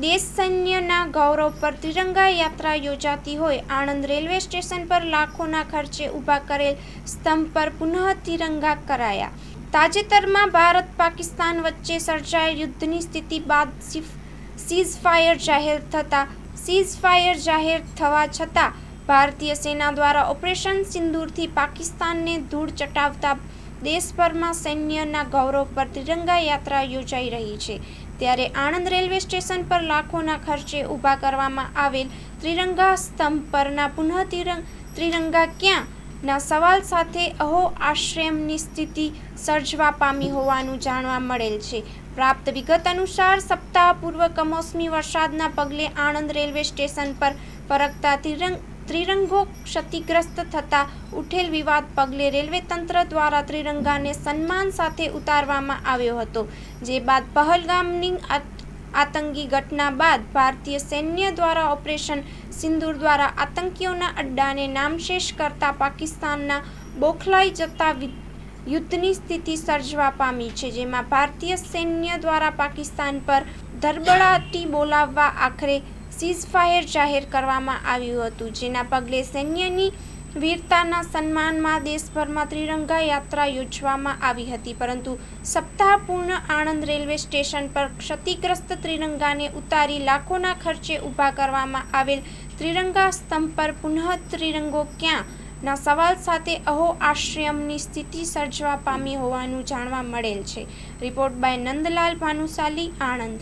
દેશ સૈન્યના ગૌરવ પર ત્રિરંગા યાત્રા યોજાતી હોય આણંદ રેલવે સ્ટેશન પર લાખોના ખર્ચે ઊભા કરેલ સ્તંભ પર પુનઃ તિરંગા કરાયા. તાજેતરમાં ભારત પાકિસ્તાન વચ્ચે સર્જાયેલ યુદ્ધની સ્થિતિ બાદ સીઝફાયર જાહેર થવા છતાં ભારતીય સેના દ્વારા ઓપરેશન સિંદૂરથી પાકિસ્તાનને ધૂળ ચટાવતા દેશભરમાં સૈન્યના ગૌરવ પર ત્રિરંગા યાત્રા યોજાઈ રહી છે. ત્યારે આણંદ રેલવે સ્ટેશન પર લાખોના ખર્ચે ઊભા કરવામાં આવેલ ત્રિરંગા સ્તંભ પરના પુનઃ ત્રિરંગા ક્યાં ના સવાલ સાથે અહો આશ્રયની સ્થિતિ સર્જવા પામી હોવાનું જાણવા મળેલ છે. પ્રાપ્ત વિગત અનુસાર સપ્તાહ પૂર્વ કમોસમી વરસાદના પગલે આણંદ રેલવે સ્ટેશન પર ફરકતા ત્રિરંગો ક્ષતિગ્રસ્ત થતા ઉઠેલ વિવાદ પગલે રેલવે તંત્ર દ્વારા ત્રિરંગાને સન્માન સાથે ઉતારવામાં આવ્યો હતો. જે બાદ પહલગામની આતંકી ઘટના બાદ ભારતીય સૈન્ય દ્વારા ઓપરેશન સિંદૂર દ્વારા આતંકીઓના અડ્ડાને નામશેષ કરતા પાકિસ્તાનના બોખલાઈ જતા યુદ્ધની સ્થિતિ સર્જવા પામી છે. જેમાં ભારતીય સૈન્ય દ્વારા પાકિસ્તાન પર ધરબડાટી બોલાવવા આખરે સીઝફાયર જાહેર કરવામાં આવ્યું હતું. જેના પગલે સૈન્યની વીરતાના સન્માનમાં દેશભરમાં ત્રિરંગા યાત્રા યોજવામાં આવી હતી. પરંતુ સપ્તાહપૂર્ણ આણંદ રેલવે સ્ટેશન પર ક્ષતિગ્રસ્ત ત્રિરંગાને ઉતારી લાખોના ખર્ચે ઊભા કરવામાં આવેલ ત્રિરંગા સ્તંભ પર પુનઃ ત્રિરંગો ક્યાં ના સવાલ સાથે અહો આશ્રયની સ્થિતિ સર્જવા પામી હોવાનું જાણવા મળેલ છે. Report by Nandlal Bhanushali, Anand.